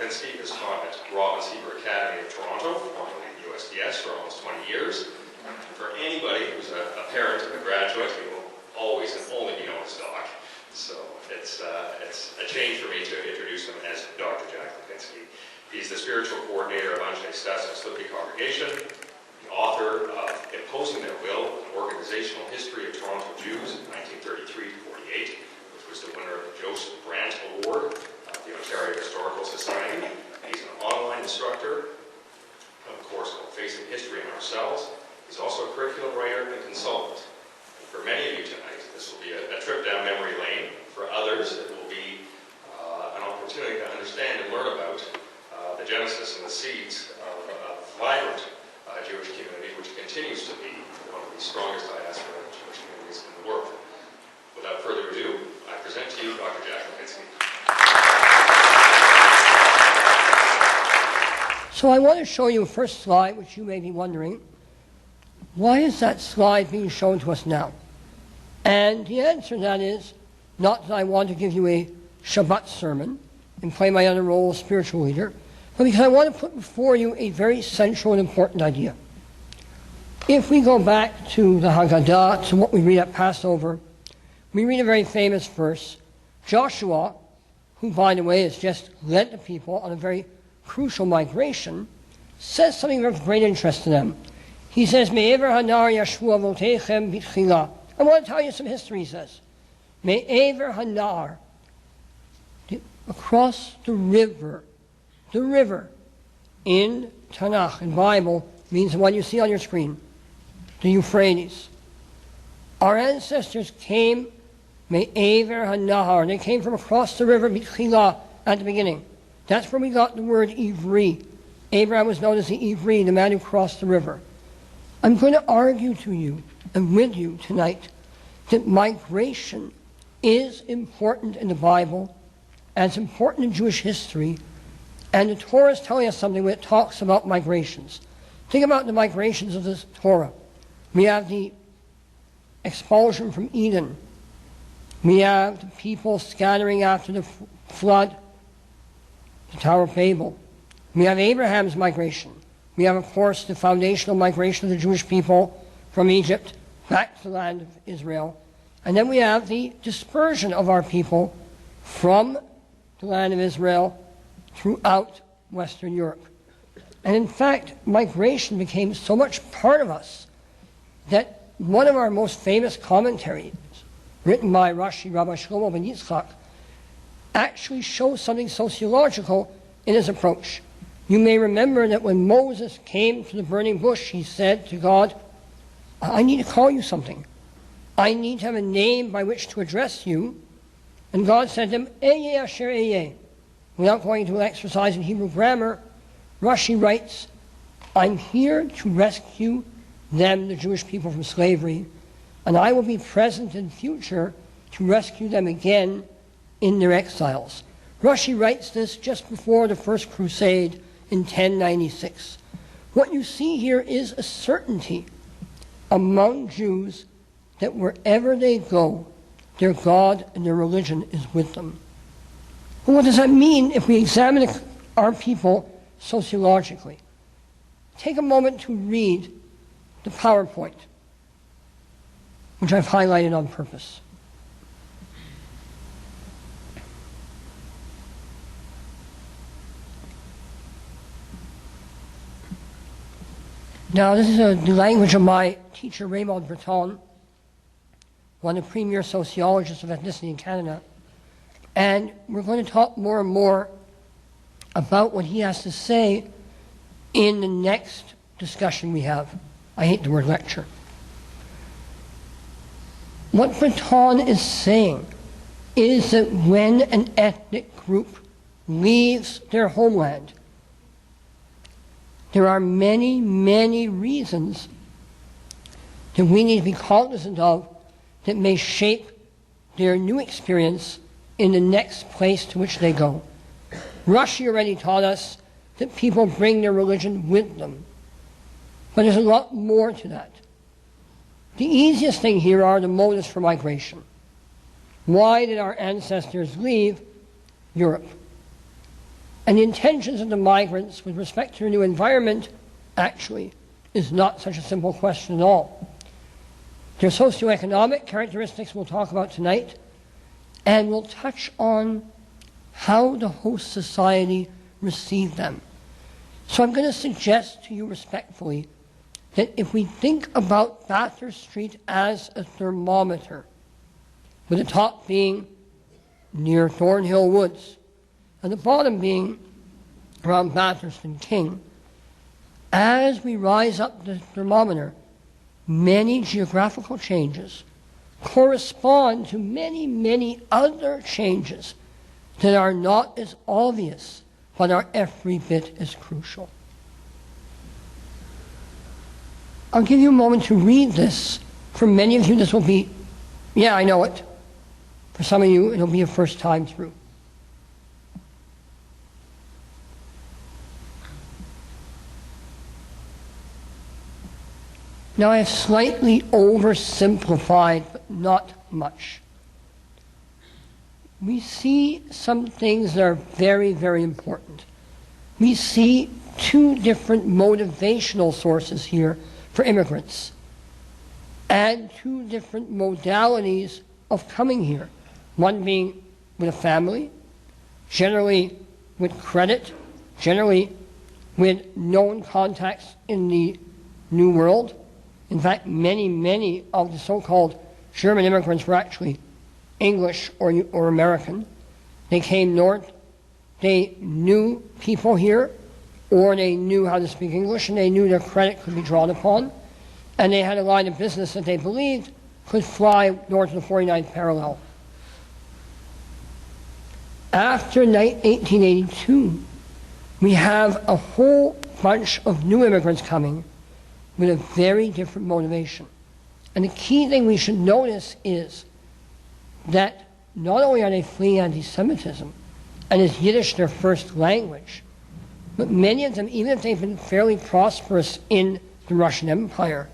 Lipinsky has taught at Robbins Hebrew Academy of Toronto, formerly USDS, for almost 20 years. For anybody who's a parent of a graduate, he will always and only be known as Doc. So it's a change for me to introduce him as Dr. Jack Lipinsky. He's the spiritual coordinator of Intraethnic Congregation, the author of Imposing Their Will, an organizational history of Toronto Jews in 1933 to 48, which was the winner of the Joseph Brant Award of the Ontario Historical Society. He's an online instructor of a course called Facing History and Ourselves. He's also a curriculum writer and consultant. And for many of you tonight, this will be a trip down memory lane. For others, it will be an opportunity to understand and learn about the genesis and the seeds of a vibrant Jewish community, which continues to be one of the strongest diaspora Jewish communities in the world. Without further ado, I present to you Dr. Jack Lipinsky. So I want to show you a first slide, which you may be wondering, why is that slide being shown to us now? And the answer to that is, not that I want to give you a Shabbat sermon and play my other role as spiritual leader, but because I want to put before you a very central and important idea. If we go back to the Haggadah, to what we read at Passover, we read a very famous verse. Joshua, who, by the way, has just led the people on a very crucial migration, says something of great interest to them. He says, Me'ever hanar yashu avotechem bitchila. I want to tell you some history, he says. Me'ever hanar, across the river in Tanakh, in Bible, means the one you see on your screen, the Euphrates. Our ancestors came, Me'ever hanahar, they came from across the river, bitchila, at the beginning. That's where we got the word Ivri. Abraham was known as the Ivri, the man who crossed the river. I'm going to argue to you and with you tonight that migration is important in the Bible, and it's important in Jewish history, and the Torah is telling us something when it talks about migrations. Think about the migrations of the Torah. We have the expulsion from Eden. We have the people scattering after the flood, the Tower of Babel. We have Abraham's migration. We have, of course, the foundational migration of the Jewish people from Egypt back to the land of Israel. And then we have the dispersion of our people from the land of Israel throughout Western Europe. And in fact, migration became so much part of us that one of our most famous commentaries, written by Rashi Rabbi Shlomo ben Yitzchak, actually shows something sociological in his approach. You may remember that when Moses came to the burning bush, he said to God, I need to call you something. I need to have a name by which to address you. And God said to him, Eyeh asher eyeh. Without going into an exercise in Hebrew grammar, Rashi writes, I'm here to rescue them, the Jewish people, from slavery, and I will be present in future to rescue them again in their exiles. Rashi writes this just before the First Crusade in 1096. What you see here is a certainty among Jews that wherever they go, their God and their religion is with them. Well, what does that mean if we examine our people sociologically? Take a moment to read the PowerPoint, which I've highlighted on purpose. Now, this is the language of my teacher, Raymond Breton, one of the premier sociologists of ethnicity in Canada. And we're going to talk more and more about what he has to say in the next discussion we have. I hate the word lecture. What Breton is saying is that when an ethnic group leaves their homeland, there are many, many reasons that we need to be cognizant of that may shape their new experience in the next place to which they go. Rashi already taught us that people bring their religion with them. But there's a lot more to that. The easiest thing here are the motives for migration. Why did our ancestors leave Europe? And the intentions of the migrants with respect to their new environment actually is not such a simple question at all. Their socioeconomic characteristics we'll talk about tonight, and we'll touch on how the host society received them. So I'm going to suggest to you respectfully that if we think about Bathurst Street as a thermometer, with the top being near Thornhill Woods, and the bottom being around Bathurst and King, as we rise up the thermometer, many geographical changes correspond to many, many other changes that are not as obvious, but are every bit as crucial. I'll give you a moment to read this. For many of you, this will be, yeah, I know it. For some of you, it'll be a first time through. Now, I have slightly oversimplified, but not much. We see some things that are very, very important. We see two different motivational sources here for immigrants, and two different modalities of coming here. One being with a family, generally with credit, generally with known contacts in the New World. In fact, many, many of the so-called German immigrants were actually English or American. They came north, they knew people here, or they knew how to speak English, and they knew their credit could be drawn upon, and they had a line of business that they believed could fly north of the 49th parallel. After 1882, we have a whole bunch of new immigrants coming with a very different motivation. And the key thing we should notice is that not only are they fleeing anti-Semitism, and is Yiddish their first language, but many of them, even if they've been fairly prosperous in the Russian Empire,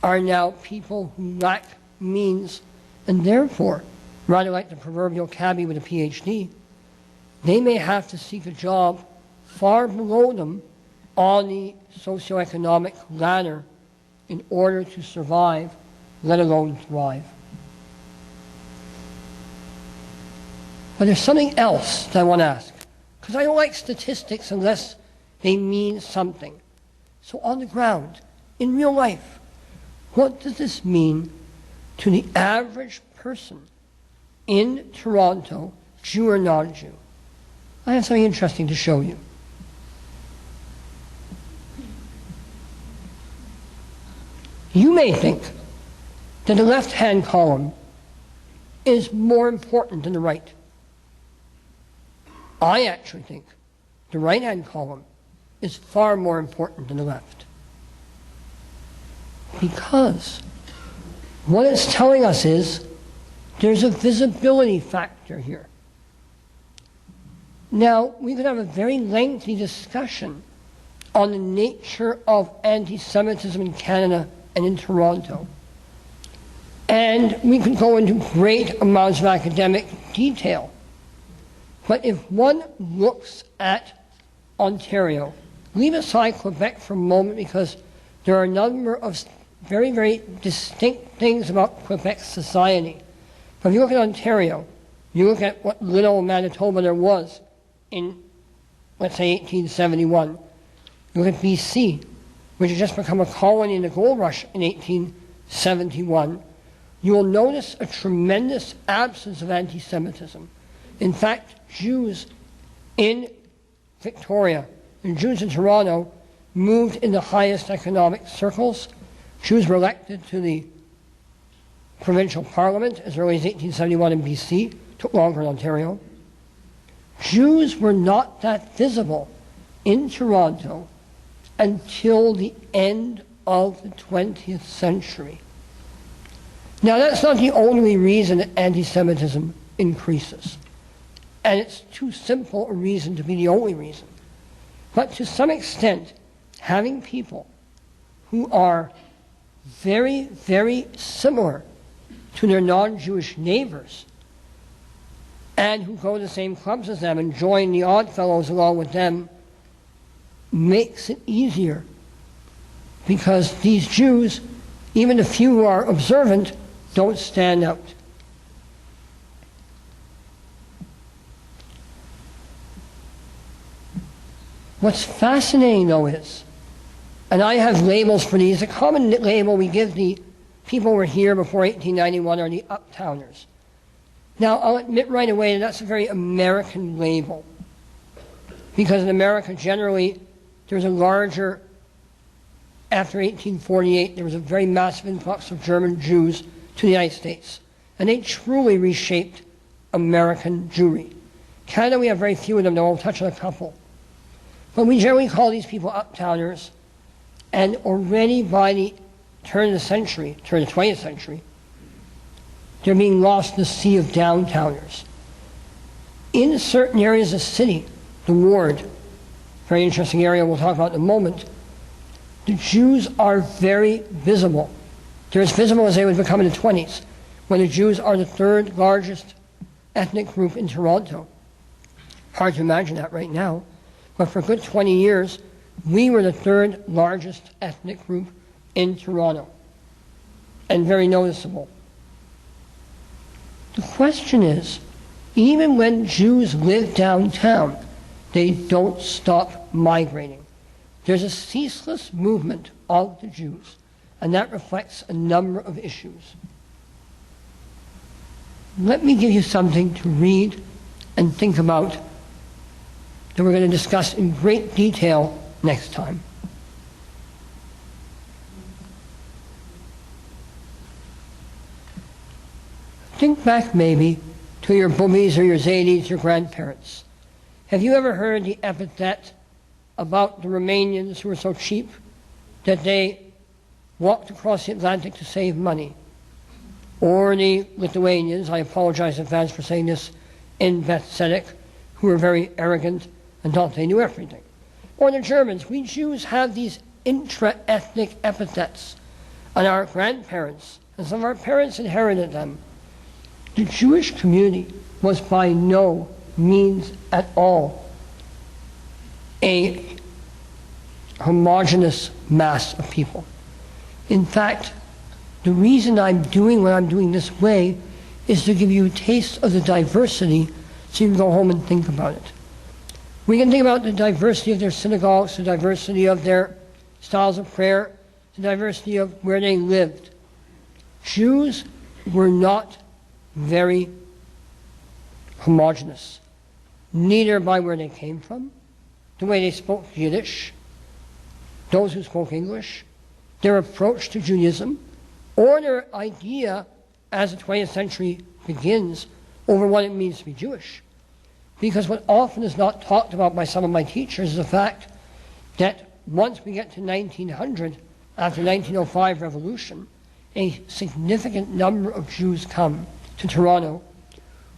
are now people who lack means, and therefore, rather like the proverbial cabbie with a PhD, they may have to seek a job far below them on the socioeconomic ladder in order to survive, let alone thrive. But there's something else that I want to ask, because I don't like statistics unless they mean something. So on the ground, in real life, what does this mean to the average person in Toronto, Jew or non-Jew? I have something interesting to show you. You may think that the left-hand column is more important than the right. I actually think the right-hand column is far more important than the left. Because what it's telling us is there's a visibility factor here. Now, we could have a very lengthy discussion on the nature of anti-Semitism in Canada and in Toronto. And we could go into great amounts of academic detail. But if one looks at Ontario, leave aside Quebec for a moment because there are a number of very, very distinct things about Quebec society. But if you look at Ontario, you look at what little Manitoba there was in, let's say, 1871. You look at BC, which had just become a colony in the gold rush in 1871. You will notice a tremendous absence of anti-Semitism. In fact, Jews in Victoria and Jews in Toronto moved in the highest economic circles. Jews were elected to the provincial parliament as early as 1871 in BC, took longer in Ontario. Jews were not that visible in Toronto until the end of the 20th century. Now, that's not the only reason that anti-Semitism increases. And it's too simple a reason to be the only reason. But to some extent, having people who are very, very similar to their non-Jewish neighbors and who go to the same clubs as them and join the odd fellows along with them, makes it easier. Because these Jews, even the few who are observant, don't stand out. What's fascinating, though, is, and I have labels for these, a common label we give the people who were here before 1891 are the uptowners. Now, I'll admit right away that that's a very American label, because in America, generally, there's a larger, after 1848, there was a very massive influx of German Jews to the United States, and they truly reshaped American Jewry. Canada, we have very few of them, though I'll touch on a couple. But we generally call these people uptowners, and already by the turn of the 20th century, they're being lost in the sea of downtowners. In certain areas of the city, the ward, very interesting area we'll talk about in a moment, the Jews are very visible. They're as visible as they would become in the 20s, when the Jews are the third largest ethnic group in Toronto. Hard to imagine that right now, but for a good 20 years, we were the third largest ethnic group in Toronto, and very noticeable. The question is, even when Jews live downtown, they don't stop migrating. There's a ceaseless movement of the Jews, and that reflects a number of issues. Let me give you something to read and think about that we're going to discuss in great detail next time. Think back maybe to your boobies or your zadies, your grandparents. Have you ever heard the epithet about the Romanians who were so cheap that they walked across the Atlantic to save money? Or the Lithuanians, I apologize in advance for saying this, in Beth Tzedec, who were very arrogant and thought they knew everything. Or the Germans. We Jews have these intra-ethnic epithets, and our grandparents, and some of our parents inherited them. The Jewish community was by no means at all a homogeneous mass of people. In fact, the reason I'm doing what I'm doing this way is to give you a taste of the diversity so you can go home and think about it. We can think about the diversity of their synagogues, the diversity of their styles of prayer, the diversity of where they lived. Jews were not very homogeneous, neither by where they came from, the way they spoke Yiddish, those who spoke English, their approach to Judaism, or their idea, as the 20th century begins, over what it means to be Jewish. Because what often is not talked about by some of my teachers is the fact that once we get to 1900, after 1905 revolution, a significant number of Jews come to Toronto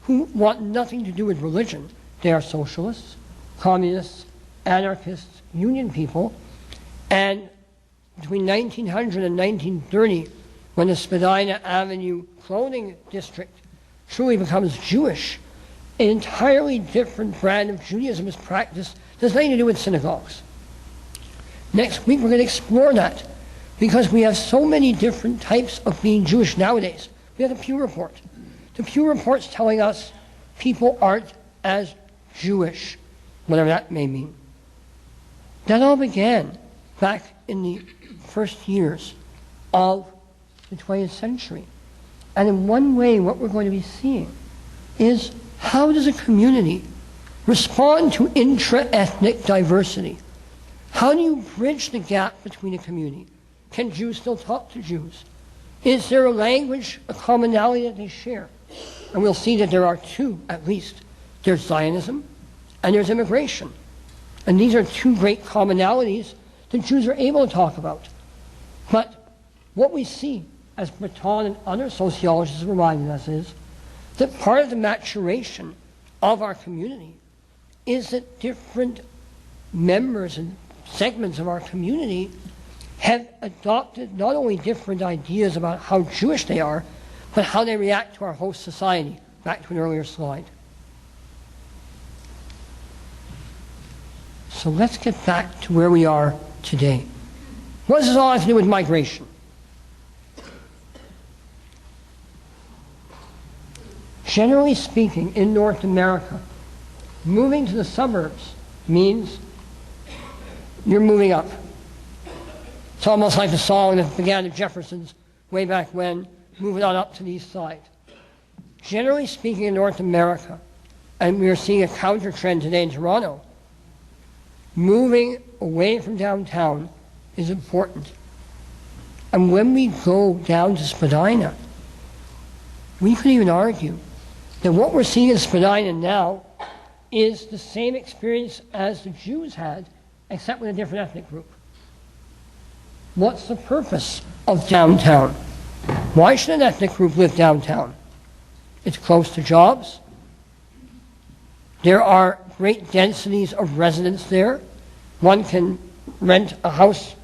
who want nothing to do with religion. They are socialists, communists, anarchists, union people, and between 1900 and 1930, when the Spadina Avenue clothing district truly becomes Jewish, an entirely different brand of Judaism is practiced that has nothing to do with synagogues. Next week we're going to explore that, because we have so many different types of being Jewish nowadays. We have the Pew Report. The Pew Report's telling us people aren't as Jewish, whatever that may mean. That all began back in the first years of the 20th century. And in one way, what we're going to be seeing is, how does a community respond to intra-ethnic diversity? How do you bridge the gap between a community? Can Jews still talk to Jews? Is there a language, a commonality that they share? And we'll see that there are two, at least. There's Zionism and there's immigration. And these are two great commonalities that Jews are able to talk about. But what we see, as Breton and other sociologists have reminded us, is that part of the maturation of our community is that different members and segments of our community have adopted not only different ideas about how Jewish they are, but how they react to our host society. Back to an earlier slide. So let's get back to where we are today. What does this all have to do with migration? Generally speaking, in North America, moving to the suburbs means you're moving up. It's almost like the song that began at Jefferson's way back when, moving on up to the east side. Generally speaking, in North America, and we are seeing a counter trend today in Toronto, moving away from downtown is important. And when we go down to Spadina, we could even argue that what we're seeing in Spadina now is the same experience as the Jews had, except with a different ethnic group. What's the purpose of downtown? Why should an ethnic group live downtown? It's close to jobs. There are great densities of residents there. One can rent a house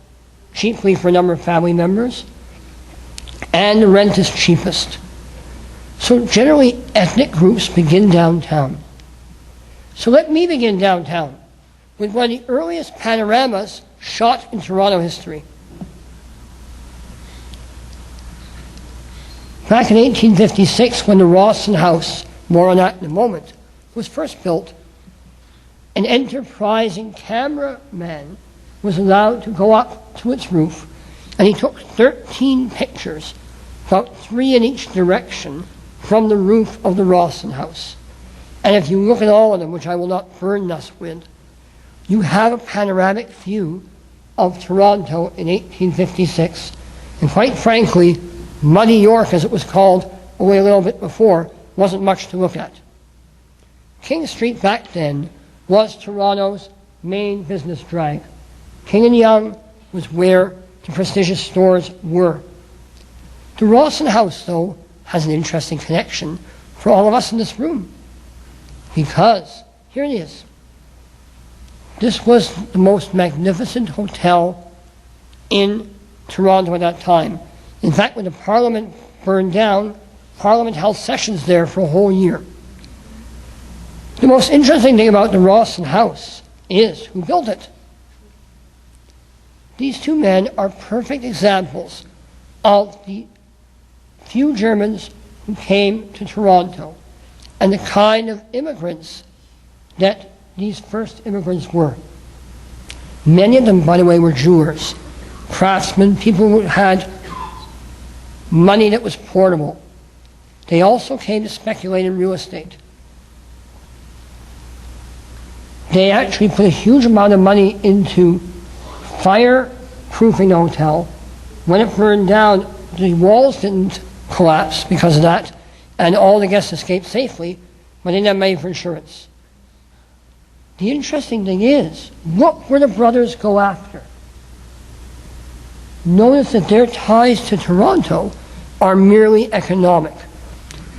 cheaply for a number of family members, and the rent is cheapest. So generally, ethnic groups begin downtown. So let me begin downtown with one of the earliest panoramas shot in Toronto history. Back in 1856, when the Rachlin House, more on that in a moment, was first built, an enterprising cameraman was allowed to go up to its roof, and he took 13 pictures, about 3 in each direction, from the roof of the Rachlin House. And if you look at all of them, which I will not burden us with, you have a panoramic view of Toronto in 1856. And quite frankly, Muddy York, as it was called only a little bit before, wasn't much to look at. King Street back then was Toronto's main business drag. King and Yonge was where the prestigious stores were. The Rachlin House, though, has an interesting connection for all of us in this room. Because, here it is, this was the most magnificent hotel in Toronto at that time. In fact, when the Parliament burned down, Parliament held sessions there for a whole year. The most interesting thing about the Rachlin House is who built it. These two men are perfect examples of the few Germans who came to Toronto and the kind of immigrants that these first immigrants were. Many of them, by the way, were jewelers, craftsmen, people who had money that was portable. They also came to speculate in real estate. They actually put a huge amount of money into fireproofing the hotel. When it burned down, the walls didn't collapse because of that, and all the guests escaped safely, but they didn't have money for insurance. The interesting thing is, look where the brothers go after. Notice that their ties to Toronto are merely economic.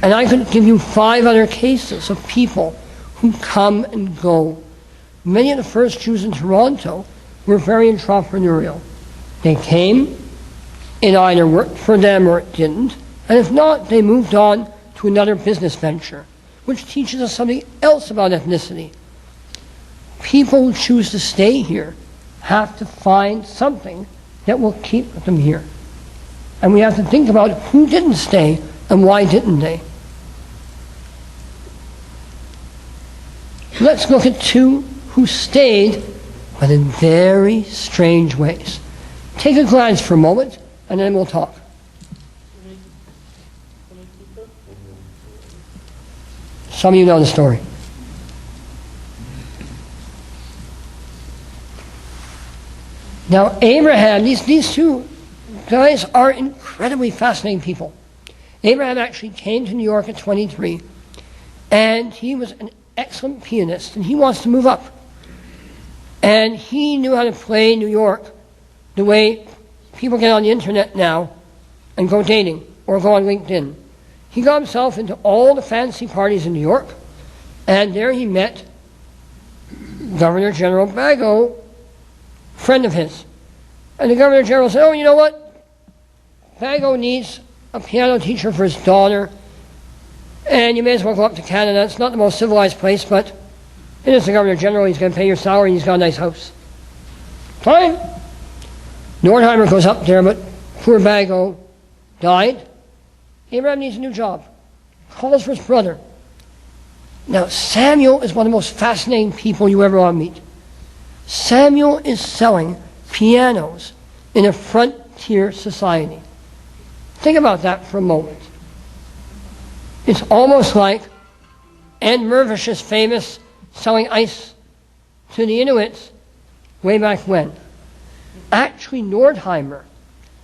And I could give you 5 other cases of people who come and go. Many of the first Jews in Toronto were very entrepreneurial. They came, it either worked for them or it didn't, and if not, they moved on to another business venture, which teaches us something else about ethnicity. People who choose to stay here have to find something that will keep them here. And we have to think about who didn't stay and why didn't they. Let's look at 2 who stayed, but in very strange ways. Take a glance for a moment, and then we'll talk. Some of you know the story. Now, Abraham, these 2 guys are incredibly fascinating people. Abraham actually came to New York at 23, and he was an excellent pianist, and he wants to move up. And he knew how to play New York the way people get on the internet now and go dating or go on LinkedIn. He got himself into all the fancy parties in New York, and there he met Governor General Bago, friend of his. And the Governor General said, oh, you know what? Bago needs a piano teacher for his daughter, and you may as well go up to Canada. It's not the most civilized place, but And as the governor general, he's going to pay your salary and he's got a nice house. Fine. Nordheimer goes up there, but poor Bago died. Abraham needs a new job. Calls for his brother. Now, Samuel is one of the most fascinating people you ever want to meet. Samuel is selling pianos in a frontier society. Think about that for a moment. It's almost like Anne Mervish is famous selling ice to the Inuits way back when. Actually, Nordheimer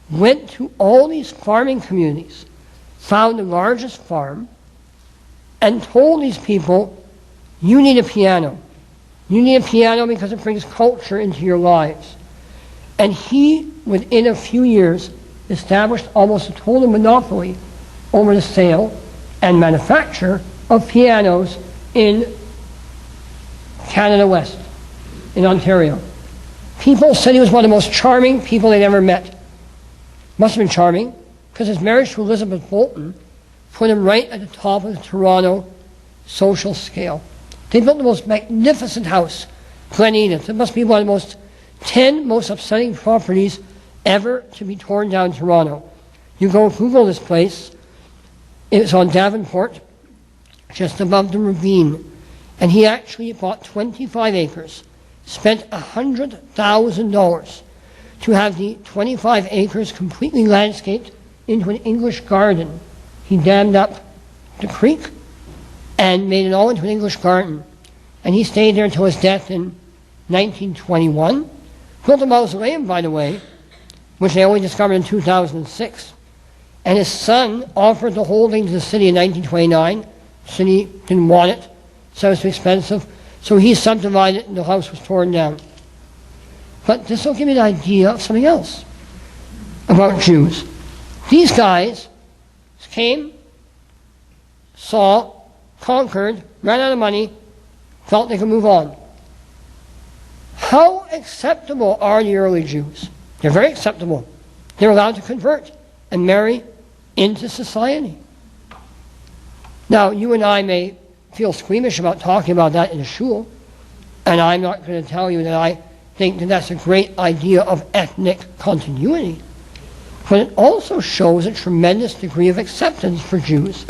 went to all these farming communities, found the largest farm, and told these people, you need a piano. You need a piano because it brings culture into your lives. And he, within a few years, established almost a total monopoly over the sale and manufacture of pianos in Canada West, in Ontario. People said he was one of the most charming people they'd ever met. Must have been charming, because his marriage to Elizabeth Bolton put him right at the top of the Toronto social scale. They built the most magnificent house, Glen Edith. It must be one of the most 10 most upsetting properties ever to be torn down in Toronto. You go Google this place. It's on Davenport, just above the ravine. And he actually bought 25 acres, spent $100,000 to have the 25 acres completely landscaped into an English garden. He dammed up the creek and made it all into an English garden. And he stayed there until his death in 1921. Built a mausoleum, by the way, which they only discovered in 2006. And his son offered the holding to the city in 1929. The city didn't want it, so it was too expensive. So he subdivided it and the house was torn down. But this will give you an idea of something else about Jews. These guys came, saw, conquered, ran out of money, felt they could move on. How acceptable are the early Jews? They're very acceptable. They're allowed to convert and marry into society. Now, you and I may feel squeamish about talking about that in a shul, and I'm not going to tell you that I think that that's a great idea of ethnic continuity. But it also shows a tremendous degree of acceptance for Jews,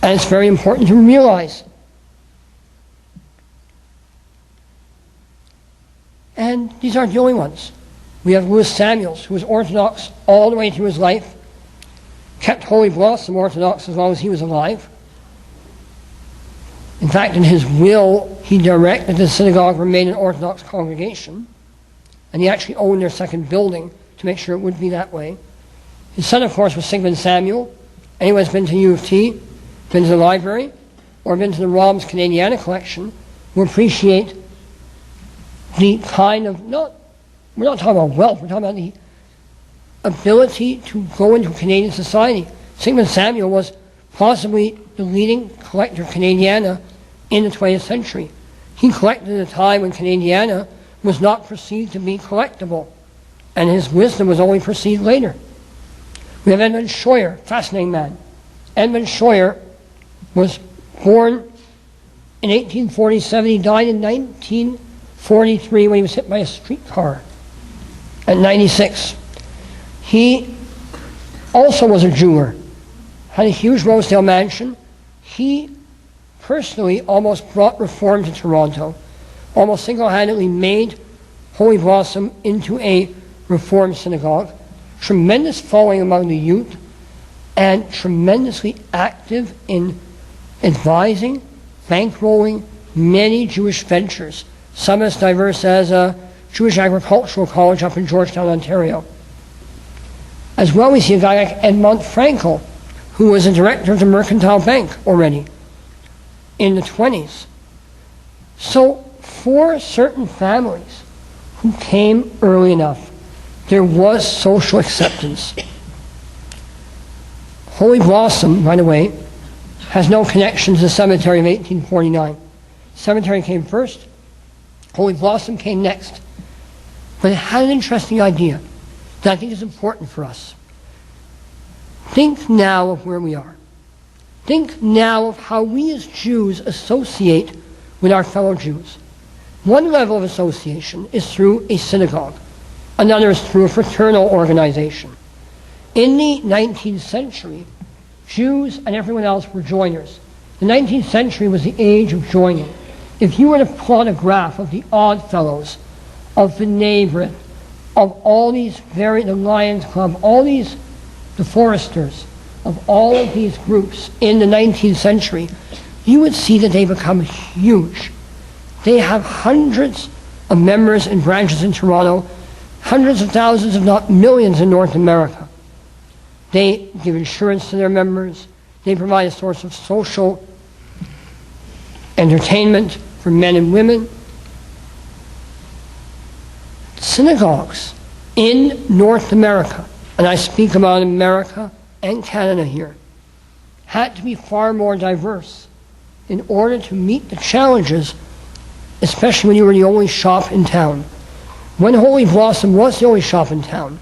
and it's very important to realize. And these aren't the only ones. We have Louis Samuels, who was Orthodox all the way through his life, kept Holy Blossom Orthodox as long as he was alive. In fact, in his will, he directed the synagogue remain an Orthodox congregation, and he actually owned their second building to make sure it would be that way. His son, of course, was Sigmund Samuel. Anyone who's been to U of T, been to the library, or been to the Rom's Canadiana collection will appreciate the kind of, we're not talking about wealth, we're talking about the ability to go into Canadian society. Sigmund Samuel was possibly the leading collector of Canadiana in the 20th century. He collected at a time when Canadiana was not perceived to be collectible, and his wisdom was only perceived later. We have Edmund Scheuer, fascinating man. Edmund Scheuer was born in 1847. He died in 1943 when he was hit by a streetcar at 96. He also was a jeweler, had a huge Rosedale mansion. He personally almost brought reform to Toronto, almost single-handedly made Holy Blossom into a reform synagogue, tremendous following among the youth, and tremendously active in advising, bankrolling many Jewish ventures, some as diverse as a Jewish agricultural college up in Georgetown, Ontario. As well, we see a guy like Edmond Frankel, who was a director of the Mercantile Bank already in the 20s. So for certain families who came early enough, there was social acceptance. Holy Blossom, by the way, has no connection to the cemetery of 1849. The cemetery came first, Holy Blossom came next. But it had an interesting idea that I think is important for us. Think now of where we are. Think now of how we as Jews associate with our fellow Jews. One level of association is through a synagogue. Another is through a fraternal organization. In the 19th century, Jews and everyone else were joiners. The 19th century was the age of joining. If you were to plot a graph of the Odd Fellows, of the neighborhood, of all these the Lions Club, the Foresters, of all of these groups in the 19th century, you would see that they become huge. They have hundreds of members and branches in Toronto, hundreds of thousands, if not millions, in North America. They give insurance to their members. They provide a source of social entertainment for men and women. Synagogues in North America, and I speak about America and Canada here, had to be far more diverse in order to meet the challenges, especially when you were the only shop in town. When Holy Blossom was the only shop in town,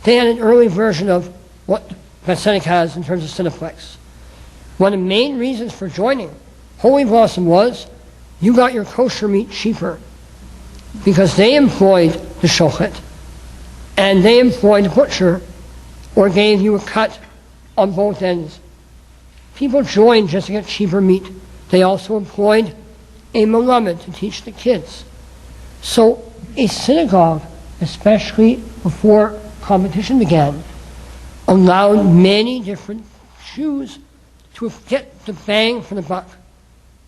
they had an early version of what Beth Tzedec has in terms of Cineplex. One of the main reasons for joining Holy Blossom was you got your kosher meat cheaper because they employed the shochet and they employed the butcher or gave you a cut on both ends. People joined just to get cheaper meat. They also employed a melamed to teach the kids. So a synagogue, especially before competition began, allowed many different Jews to get the bang for the buck.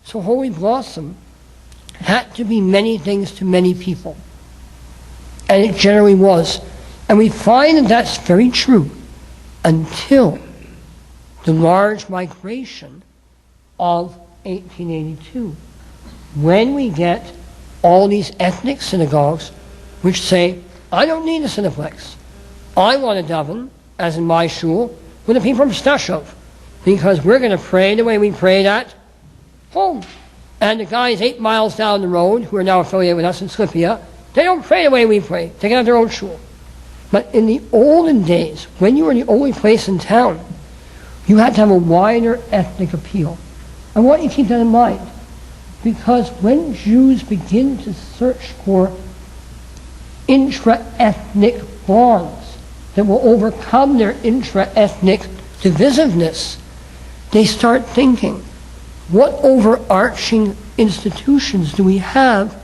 So Holy Blossom had to be many things to many people. And it generally was. And we find that that's very true until the large migration of 1882, when we get all these ethnic synagogues which say, I don't need a cineplex. I want a daven, as in my shul, with the people from Stashov, because we're going to pray the way we prayed at home. And the guys 8 miles down the road, who are now affiliated with us in Slippia, they don't pray the way we pray. They have their own shul. But in the olden days, when you were the only place in town, you had to have a wider ethnic appeal. I want you to keep that in mind, because when Jews begin to search for intra-ethnic bonds that will overcome their intra-ethnic divisiveness, they start thinking, what overarching institutions do we have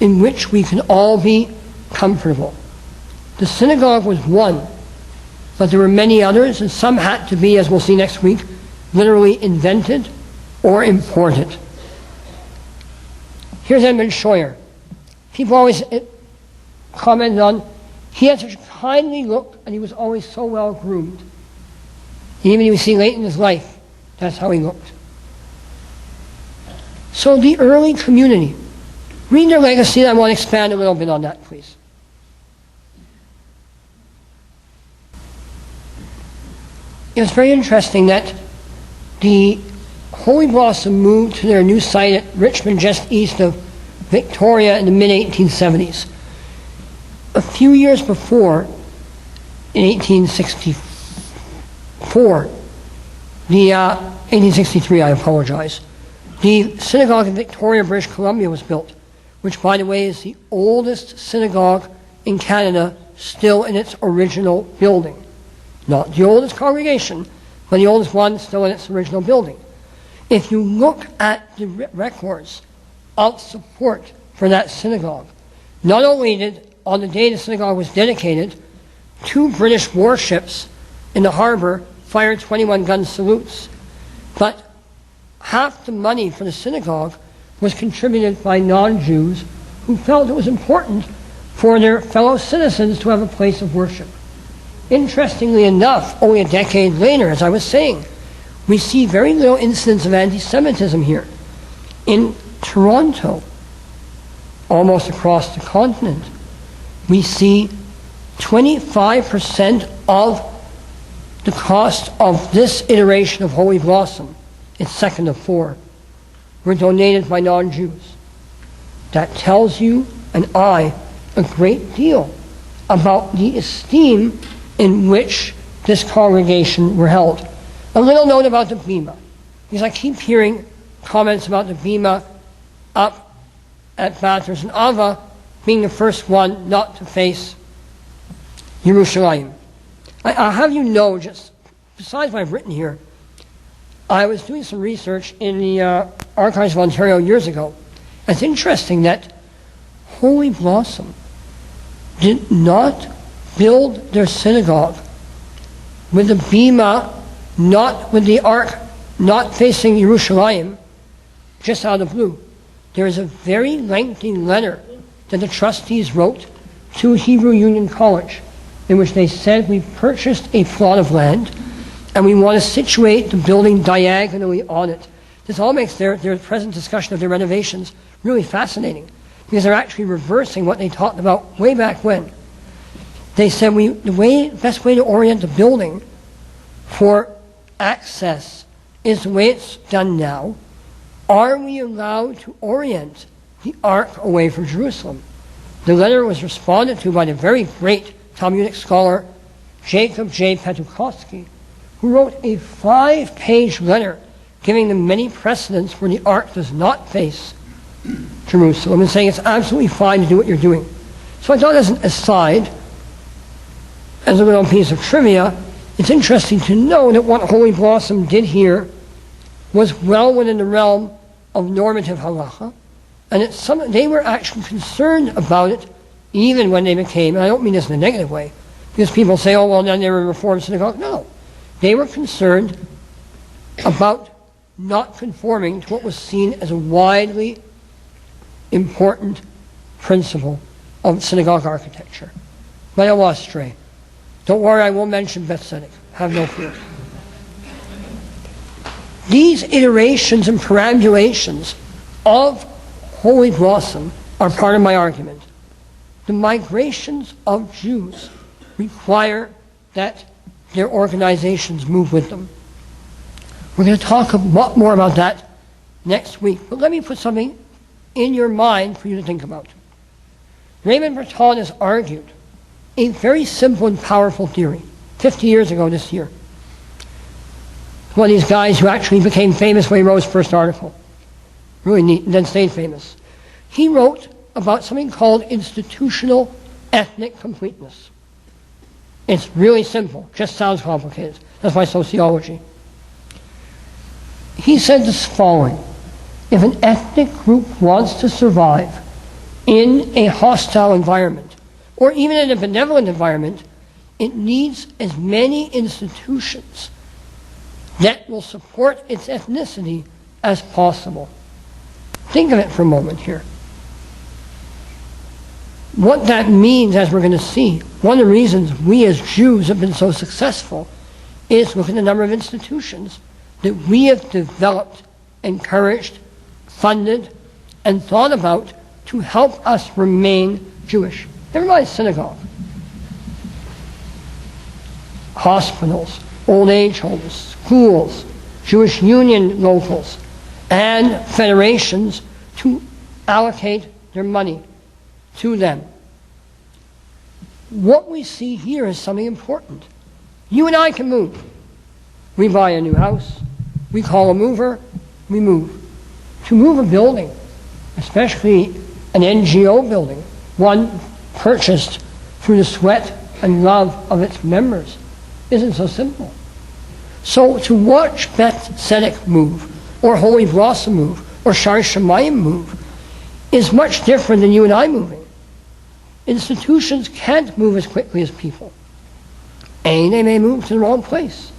in which we can all be comfortable? The synagogue was one, but there were many others, and some had to be, as we'll see next week, literally invented or imported. Here's Edmund Scheuer. People always commented on, he had such a kindly look, and he was always so well groomed. Even you see late in his life, that's how he looked. So the early community, read their legacy, and I want to expand a little bit on that, please. It was very interesting that the Holy Blossom moved to their new site at Richmond, just east of Victoria, in the mid-1870s. A few years before, in 1864, 1863, I apologize, the synagogue in Victoria, British Columbia was built, which, by the way, is the oldest synagogue in Canada still in its original building. Not the oldest congregation, but the oldest one still in its original building. If you look at the records of support for that synagogue, not only did, on the day the synagogue was dedicated, 2 British warships in the harbor fire 21-gun salutes, but half the money for the synagogue was contributed by non-Jews who felt it was important for their fellow citizens to have a place of worship. Interestingly enough, only a decade later, as I was saying, we see very little incidents of anti-Semitism here. In Toronto, almost across the continent, we see 25% of the cost of this iteration of Holy Blossom, its second of 4, were donated by non-Jews. That tells you and I a great deal about the esteem in which this congregation were held. A little note about the Bima, because I keep hearing comments about the Bima up at Bathurst, and Ava being the first one not to face Jerusalem. I'll have you know, just besides what I've written here, I was doing some research in the Archives of Ontario years ago. It's interesting that Holy Blossom did not build their synagogue with the bima, not with the ark, not facing Jerusalem, just out of the blue. There is a very lengthy letter that the trustees wrote to Hebrew Union College, in which they said, we purchased a plot of land and we want to situate the building diagonally on it. This all makes their present discussion of their renovations really fascinating, because they're actually reversing what they talked about way back when. They said the best way to orient the building for access is the way it's done now. Are we allowed to orient the ark away from Jerusalem? The letter was responded to by the very great Talmudic scholar Jacob J. Petukowski, who wrote a 5-page letter giving them many precedents where the ark does not face Jerusalem and saying it's absolutely fine to do what you're doing. So I thought, as an aside, as a little piece of trivia, it's interesting to know that what Holy Blossom did here was well within the realm of normative halacha, and they were actually concerned about it even when they became, and I don't mean this in a negative way, because people say, oh, well, then they were Reformed synagogue. No. They were concerned about not conforming to what was seen as a widely important principle of synagogue architecture. But I lost stray. Don't worry, I will mention Beth Tzedec. Have no fear. These iterations and perambulations of Holy Blossom are part of my argument. The migrations of Jews require that their organizations move with them. We're going to talk a lot more about that next week, but let me put something in your mind for you to think about. Raymond Breton has argued a very simple and powerful theory 50 years ago this year. One of these guys who actually became famous when he wrote his first article. Really neat, and then stayed famous. He wrote about something called institutional ethnic completeness. It's really simple, just sounds complicated. That's why sociology. He said this following: if an ethnic group wants to survive in a hostile environment, or even in a benevolent environment, it needs as many institutions that will support its ethnicity as possible. Think of it for a moment here. What that means, as we're going to see, one of the reasons we as Jews have been so successful is look at the number of institutions that we have developed, encouraged, funded, and thought about to help us remain Jewish. Never mind synagogue. Hospitals, old age homes, schools, Jewish union locals, and federations to allocate their money to them. What we see here is something important. You and I can move. We buy a new house, we call a mover, we move. To move a building, especially an NGO building, one purchased through the sweat and love of its members, isn't so simple. So to watch Beth Tzedec move, or Holy Blossom move, or Shar Shemayim move, is much different than you and I moving. Institutions can't move as quickly as people. A, they may move to the wrong place.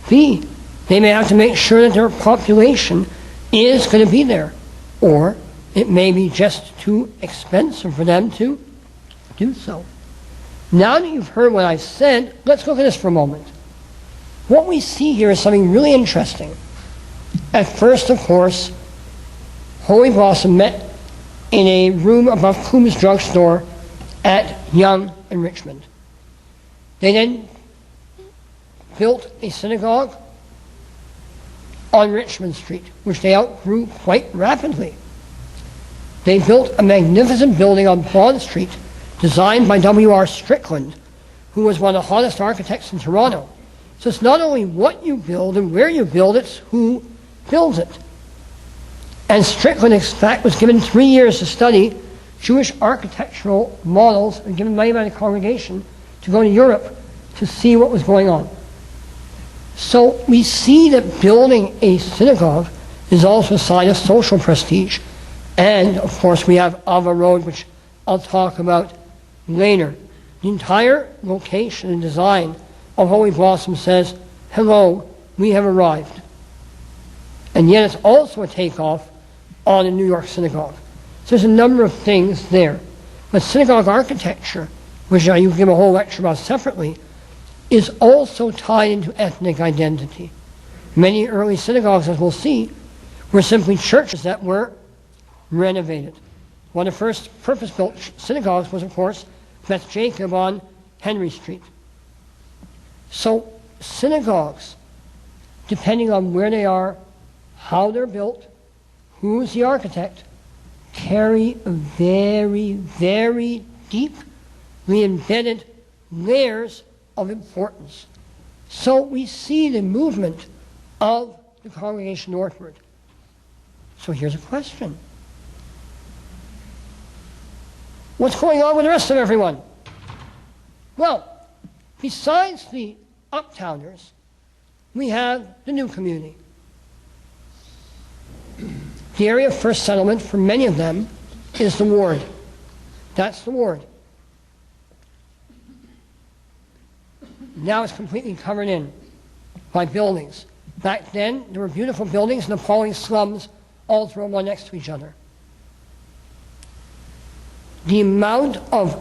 B, they may have to make sure that their population is going to be there. Or it may be just too expensive for them to do so. Now that you've heard what I've said, let's look at this for a moment. What we see here is something really interesting. At first, of course, Holy Blossom met in a room above Coombs Drugstore at Yonge and Richmond. They then built a synagogue on Richmond Street, which they outgrew quite rapidly. They built a magnificent building on Bond Street, designed by W.R. Strickland, who was one of the hottest architects in Toronto. So it's not only what you build and where you build, it's who builds it. And Strickland, in fact, was given 3 years to study Jewish architectural models and given money by the congregation to go to Europe to see what was going on. So we see that building a synagogue is also a sign of social prestige. And, of course, we have Ava Road, which I'll talk about later. The entire location and design of Holy Blossom says, hello, we have arrived. And yet it's also a takeoff on a New York synagogue. So there's a number of things there. But synagogue architecture, which you give a whole lecture about separately, is also tied into ethnic identity. Many early synagogues, as we'll see, were simply churches that were renovated. One of the first purpose-built synagogues was, of course, Beth Jacob on Henry Street. So synagogues, depending on where they are, how they're built, who's the architect, carry a very, very deeply embedded layers of importance. So we see the movement of the congregation northward. So here's a question. What's going on with the rest of everyone? Well, besides the uptowners, we have the new community. The area of first settlement for many of them is the ward. That's the ward. Now it's completely covered in by buildings. Back then, there were beautiful buildings and appalling slums all thrown one next to each other. The amount of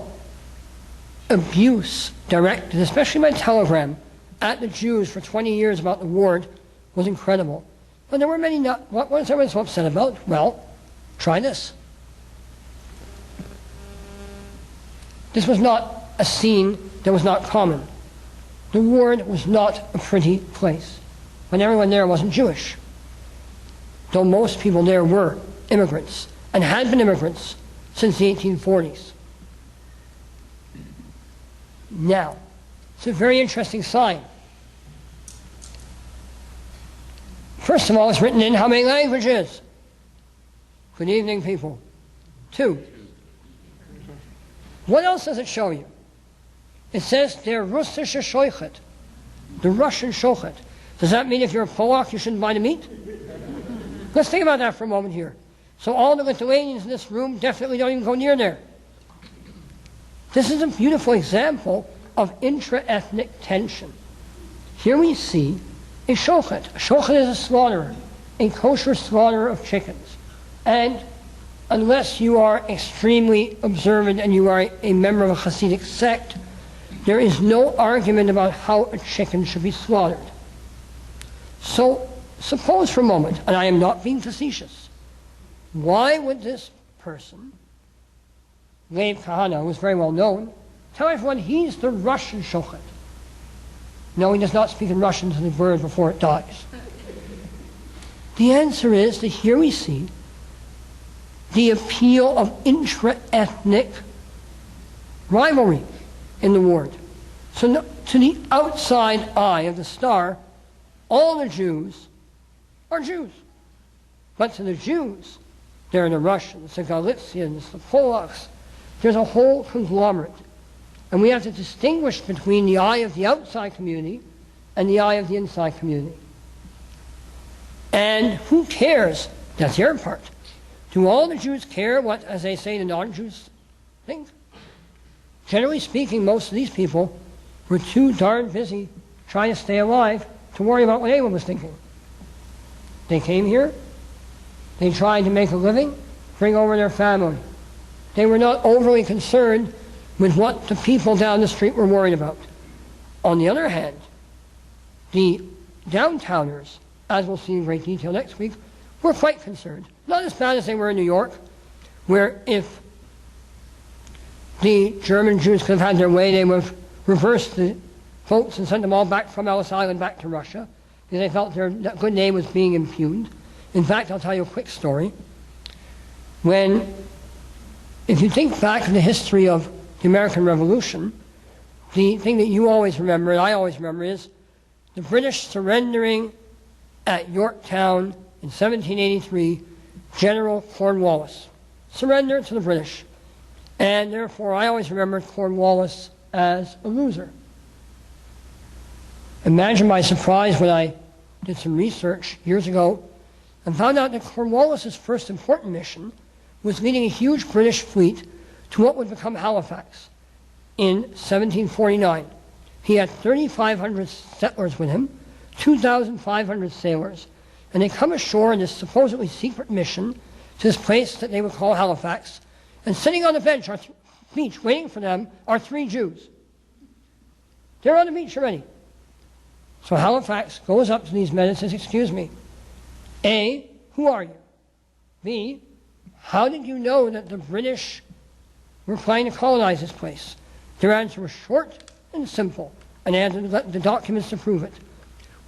abuse directed, especially by telegram, at the Jews for 20 years about the ward was incredible. But there were many not. What was everyone so upset about? Well, try this. This was not a scene that was not common. The ward was not a pretty place, but everyone there wasn't Jewish, though most people there were immigrants and had been immigrants since the 1840s. Now, it's a very interesting sign. First of all, it's written in how many languages? Good evening, people. 2. What else does it show you? It says der russische Schochet, the Russian Shochet. Does that mean if you're a Polak, you shouldn't buy the meat? Let's think about that for a moment here. So all the Lithuanians in this room definitely don't even go near there. This is a beautiful example of intra-ethnic tension. Here we see a shochet. A shochet is a slaughterer, a kosher slaughterer of chickens. And unless you are extremely observant and you are a member of a Hasidic sect, there is no argument about how a chicken should be slaughtered. So suppose for a moment, and I am not being facetious, why would this person, Lev Kahana, who is very well known, tell everyone he's the Russian shochet? No, he does not speak in Russian to the bird before it dies. The answer is that here we see the appeal of intra-ethnic rivalry in the ward. So to the outside eye of the star, all the Jews are Jews. But to the Jews, there are the Russians, the Galicians, the Polacks. There's a whole conglomerate. And we have to distinguish between the eye of the outside community and the eye of the inside community. And who cares? That's their part. Do all the Jews care what, as they say, the non-Jews think? Generally speaking, most of these people were too darn busy trying to stay alive to worry about what anyone was thinking. They came here, they tried to make a living, bring over their family. They were not overly concerned with what the people down the street were worried about. On the other hand, the downtowners, as we'll see in great detail next week, were quite concerned. Not as bad as they were in New York, where if the German Jews could have had their way, they would have reversed the votes and sent them all back from Ellis Island back to Russia, because they felt their good name was being impugned. In fact, I'll tell you a quick story. If you think back to the history of the American Revolution, the thing that you always remember, and I always remember, is the British surrendering at Yorktown in 1783 General Cornwallis surrendered to the British. And therefore, I always remembered Cornwallis as a loser. Imagine my surprise when I did some research years ago and found out that Cornwallis's first important mission was leading a huge British fleet to what would become Halifax in 1749. He had 3,500 settlers with him, 2,500 sailors, and they come ashore in this supposedly secret mission to this place that they would call Halifax, and sitting on the bench, or beach, waiting for them are 3 Jews. They're on the beach already. So Halifax goes up to these men and says, excuse me, A, who are you? B, how did you know that the British were planning to colonize this place? Their answer was short and simple, and they had the documents to prove it.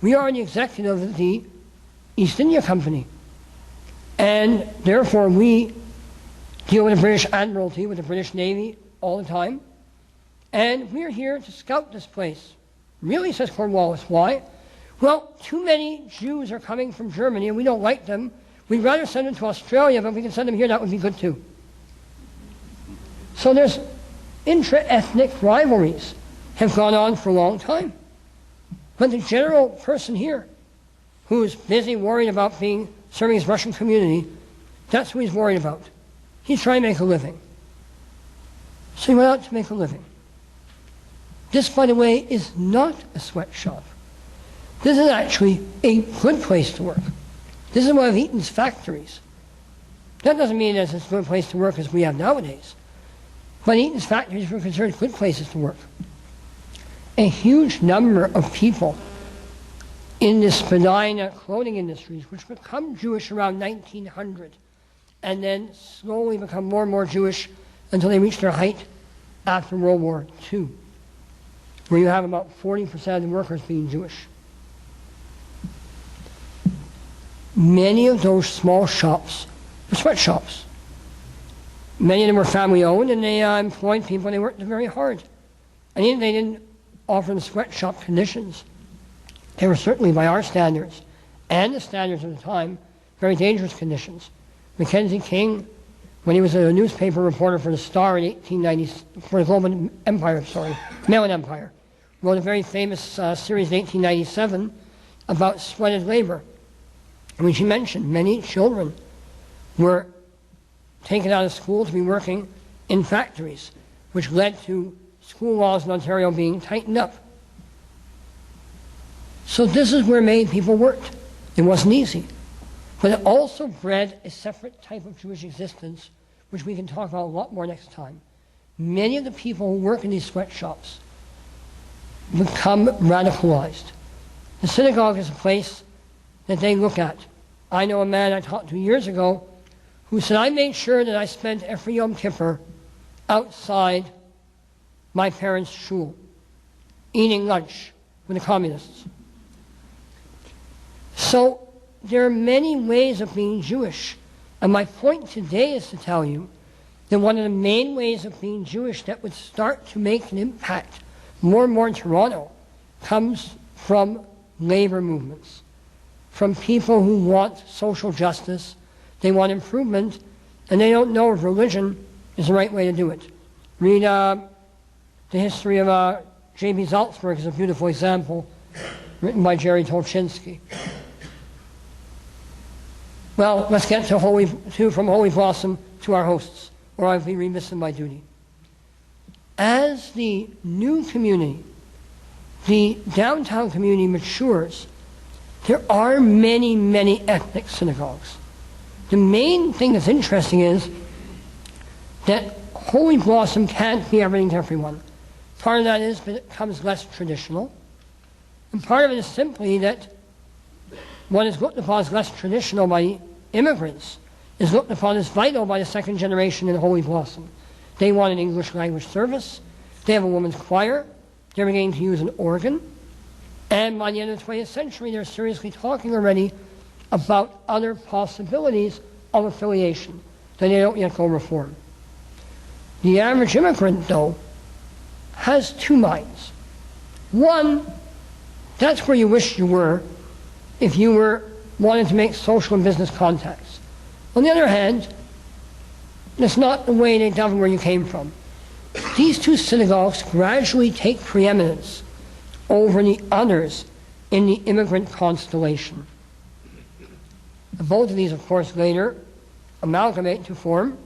We are the executive of the East India Company, and therefore we deal with the British Admiralty, with the British Navy all the time, and we're here to scout this place. Really, says Cornwallis. Why? Well, too many Jews are coming from Germany and we don't like them. We'd rather send them to Australia, but if we can send them here, that would be good too. So there's intra-ethnic rivalries have gone on for a long time. But the general person here, who's busy worried about serving his Russian community, that's what he's worried about. He's trying to make a living. So he went out to make a living. This, by the way, is not a sweatshop. This is actually a good place to work. This is one of Eaton's factories. That doesn't mean it's as good a place to work as we have nowadays. But Eaton's factories were considered good places to work. A huge number of people in the Spadina clothing industries, which become Jewish around 1900, and then slowly become more and more Jewish until they reach their height after World War II, where you have about 40% of the workers being Jewish. Many of those small shops were sweatshops. Many of them were family-owned, and they employed people, and they worked very hard. And even they didn't offer them sweatshop conditions. They were certainly, by our standards, and the standards of the time, very dangerous conditions. Mackenzie King, when he was a newspaper reporter for the Star in 1890, for the Global Empire, Mail and Empire, wrote a very famous series in 1897 about sweated labor. I mean, she mentioned many children were taken out of school to be working in factories, which led to school laws in Ontario being tightened up. So this is where many people worked. It wasn't easy. But it also bred a separate type of Jewish existence, which we can talk about a lot more next time. Many of the people who work in these sweatshops become radicalized. The synagogue is a place that they look at. I know a man I talked to years ago who said, I made sure that I spent every Yom Kippur outside my parents' shul, eating lunch with the communists. So there are many ways of being Jewish. And my point today is to tell you that one of the main ways of being Jewish that would start to make an impact more and more in Toronto comes from labor movements, from people who want social justice, they want improvement, and they don't know if religion is the right way to do it. Read the history of J.B. Salzburg is a beautiful example, written by Jerry Tolchinsky. Well, let's get to from Holy Blossom to our hosts, or I'll be remiss in my duty. As the new community, the downtown community matures, there are many, many ethnic synagogues. The main thing that's interesting is that Holy Blossom can't be everything to everyone. Part of that is that it becomes less traditional. And part of it is simply that what is looked upon as less traditional by immigrants is looked upon as vital by the second generation in Holy Blossom. They want an English language service. They have a women's choir. They're beginning to use an organ. And by the end of the 20th century, they're seriously talking already about other possibilities of affiliation that they don't yet go reform. The average immigrant, though, has two minds. One, that's where you wish you were if you were wanting to make social and business contacts. On the other hand, that's not the way they govern where you came from. These two synagogues gradually take preeminence over the others in the immigrant constellation. Both of these, of course, later amalgamate to form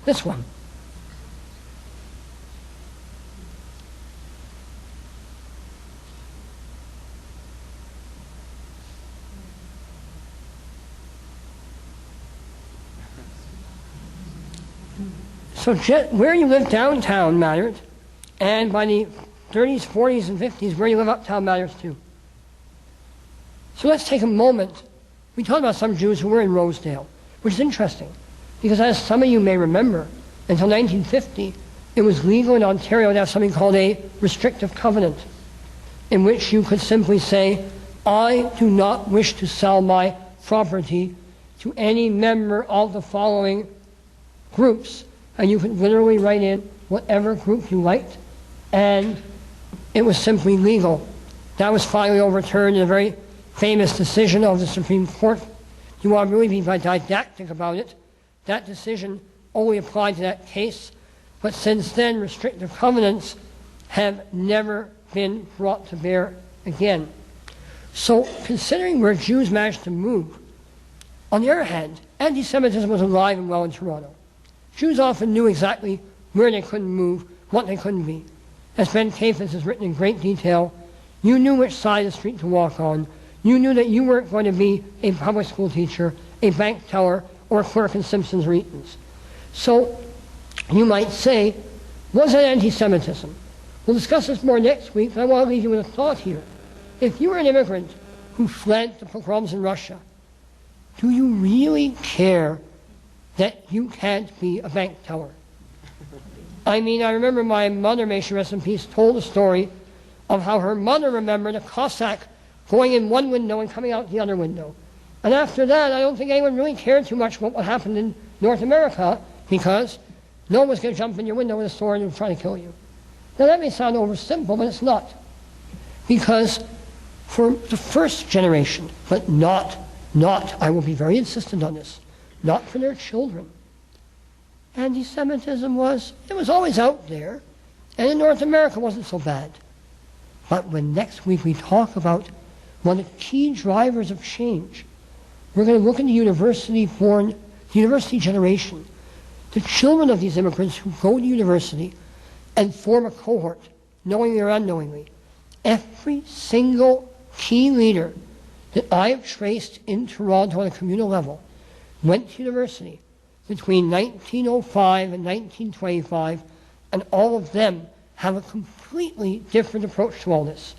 this one. So where you live downtown mattered, and by the 30s, 40s, and 50s, where you live uptown matters too. So let's take a moment. We talked about some Jews who were in Rosedale, which is interesting, because as some of you may remember, until 1950, it was legal in Ontario to have something called a restrictive covenant, in which you could simply say, I do not wish to sell my property to any member of the following groups. And you could literally write in whatever group you liked, and it was simply legal. That was finally overturned in a very famous decision of the Supreme Court. You want to really be didactic about it. That decision only applied to that case, but since then restrictive covenants have never been brought to bear again. So considering where Jews managed to move, on the other hand, anti-Semitism was alive and well in Toronto. Jews often knew exactly where they couldn't move, what they couldn't be. As Ben Kafis has written in great detail, you knew which side of the street to walk on. You knew that you weren't going to be a public school teacher, a bank teller, or a clerk in Simpsons or Eaton's. So you might say, was that anti-Semitism? We'll discuss this more next week, but I want to leave you with a thought here. If you were an immigrant who fled the pogroms in Russia, do you really care that you can't be a bank teller? I mean, I remember my mother, may she rest in peace, told a story of how her mother remembered a Cossack going in one window and coming out the other window. And after that, I don't think anyone really cared too much about what happened in North America, because no one was going to jump in your window with a sword and try to kill you. Now that may sound oversimple, but it's not. Because for the first generation, but not, I will be very insistent on this, not for their children, anti-Semitism was always out there, and in North America it wasn't so bad. But when next week we talk about one of the key drivers of change, we're going to look at the university generation, the children of these immigrants who go to university and form a cohort, knowingly or unknowingly. Every single key leader that I have traced in Toronto on a communal level went to university between 1905 and 1925, and all of them have a completely different approach to all this.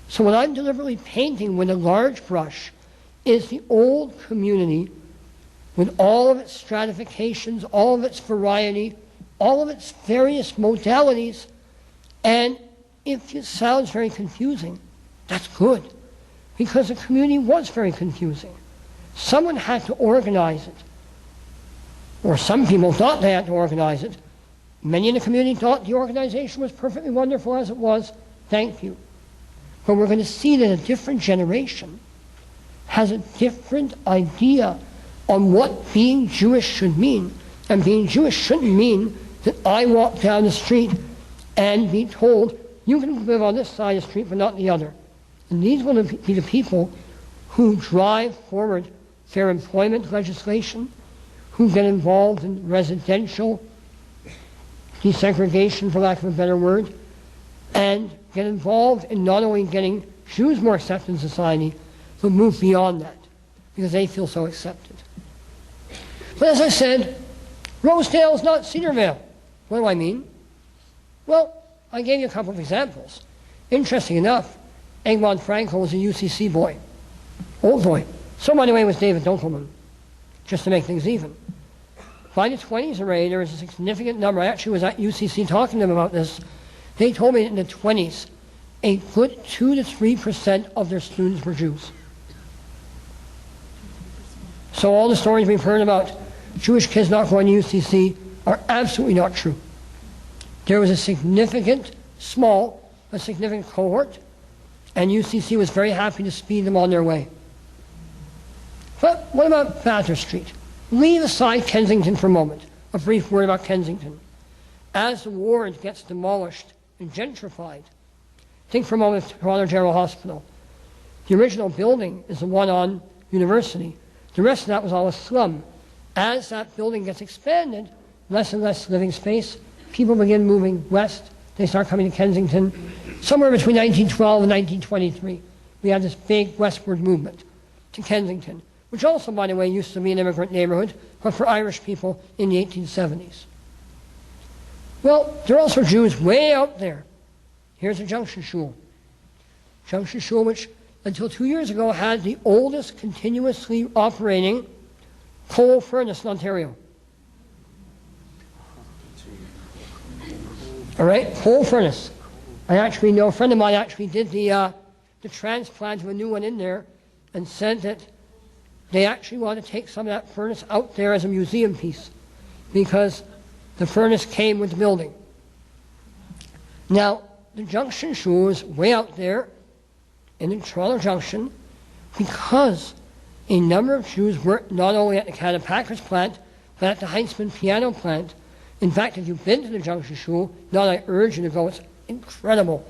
So what I'm deliberately painting with a large brush is the old community with all of its stratifications, all of its variety, all of its various modalities, and if it sounds very confusing, that's good, because the community was very confusing. Someone had to organize it, or some people thought they had to organize it. Many in the community thought the organization was perfectly wonderful as it was. Thank you. But we're going to see that a different generation has a different idea on what being Jewish should mean. And being Jewish shouldn't mean that I walk down the street and be told, you can live on this side of the street but not the other. And these will be the people who drive forward fair employment legislation, who get involved in residential desegregation, for lack of a better word, and get involved in not only getting Jews more accepted in society, but move beyond that, because they feel so accepted. But as I said, Rosedale is not Cedarvale. What do I mean? Well, I gave you a couple of examples. Interesting enough, Egmont Frankel was a UCC boy, old boy. So, by the way, was David Dunkelman, just to make things even. By the 20s already, there was a significant number. I actually was at UCC talking to them about this. They told me that in the 20s, a good 2 to 3% of their students were Jews. So all the stories we've heard about Jewish kids not going to UCC are absolutely not true. There was a significant cohort, and UCC was very happy to speed them on their way. But what about Bathurst Street? Leave aside Kensington for a moment. A brief word about Kensington. As the ward gets demolished and gentrified, think for a moment of Toronto General Hospital. The original building is the one on University. The rest of that was all a slum. As that building gets expanded, less and less living space, people begin moving west. They start coming to Kensington. Somewhere between 1912 and 1923, we had this big westward movement to Kensington, which also, by the way, used to be an immigrant neighborhood, but for Irish people in the 1870s. Well, there are also Jews way out there. Here's a Junction Shul. Junction Shul, which until 2 years ago had the oldest continuously operating coal furnace in Ontario. All right, coal furnace. I actually know a friend of mine actually did the transplant of a new one in there and said that they actually want to take some of that furnace out there as a museum piece because the furnace came with the building. Now, the Junction Shul is way out there in the Toronto Junction because a number of Jews worked not only at the Canada Packers plant, but at the Heinzman piano plant. In fact, if you've been to the Junction Shul, now I urge you to go, it's incredible.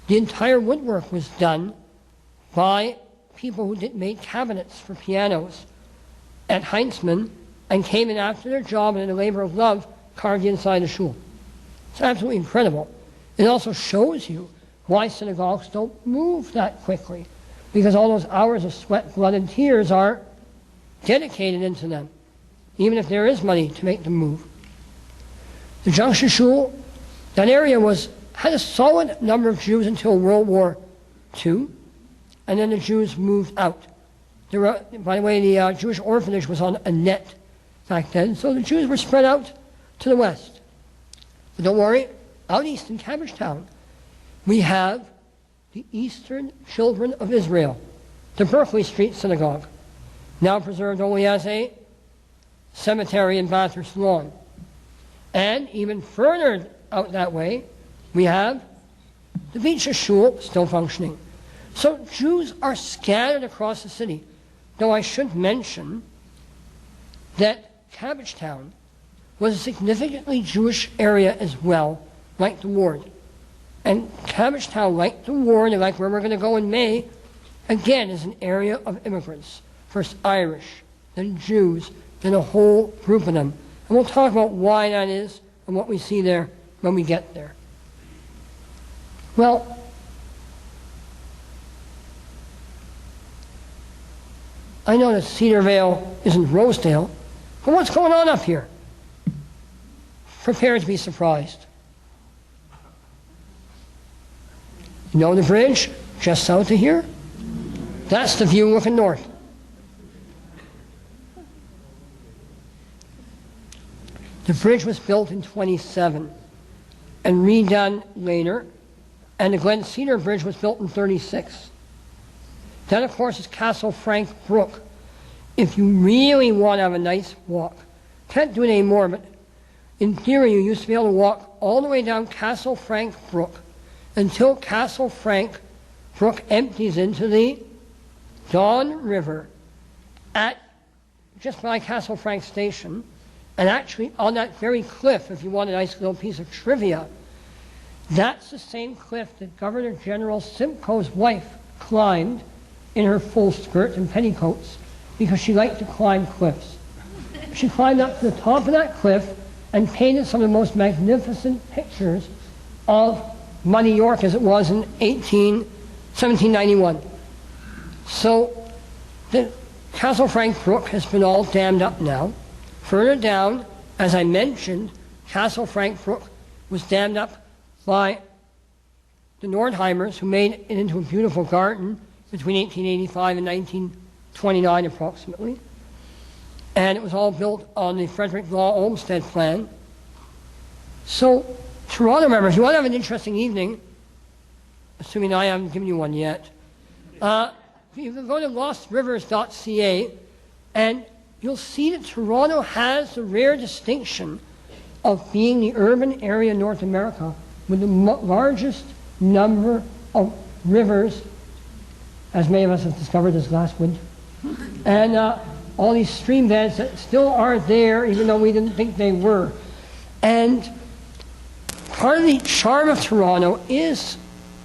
The entire woodwork was done by people who made cabinets for pianos at Heinzman and came in after their job and in a labor of love carved inside the shul. It's absolutely incredible. It also shows you why synagogues don't move that quickly, because all those hours of sweat, blood, and tears are dedicated into them, even if there is money to make them move. The Junction Shul, that area had a solid number of Jews until World War II, and then the Jews moved out. By the way, the Jewish orphanage was on a net back then, so the Jews were spread out to the west. But don't worry, out east in Cabbagetown, we have the Eastern Children of Israel, the Berkeley Street Synagogue, now preserved only as a cemetery in Bathurst Lawn. And even further out that way, we have the Beaches Shul still functioning. So Jews are scattered across the city, though I should mention that Cabbagetown was a significantly Jewish area as well, like the ward. And Cabbagetown, like the ward, and like where we're going to go in May, again is an area of immigrants. First Irish, then Jews, then a whole group of them. And we'll talk about why that is and what we see there when we get there. Well, I know that Cedarvale isn't Rosedale, but what's going on up here? Prepare to be surprised. You know the bridge just south of here? That's the view looking north. The bridge was built in 27 and redone later, and the Glen Cedar Bridge was built in 36. Then, of course, is Castle Frank Brook. If you really want to have a nice walk, can't do it anymore, but in theory, you used to be able to walk all the way down Castle Frank Brook until Castle Frank Brook empties into the Don River at just by Castle Frank Station. And actually, on that very cliff, if you want a nice little piece of trivia, that's the same cliff that Governor General Simcoe's wife climbed in her full skirt and petticoats because she liked to climb cliffs. She climbed up to the top of that cliff and painted some of the most magnificent pictures of New York as it was in 1791. So the Castle Frank Brook has been all dammed up now. Further down, as I mentioned, Castle Frank Brook was dammed up by the Nordheimers, who made it into a beautiful garden between 1885 and 1929 approximately. And it was all built on the Frederick Law Olmsted plan. So, Toronto members, you want to have an interesting evening, assuming I haven't given you one yet, you can go to lostrivers.ca and you'll see that Toronto has the rare distinction of being the urban area in North America with the largest number of rivers, as many of us have discovered this last winter. And all these stream beds that still are there, even though we didn't think they were. And part of the charm of Toronto is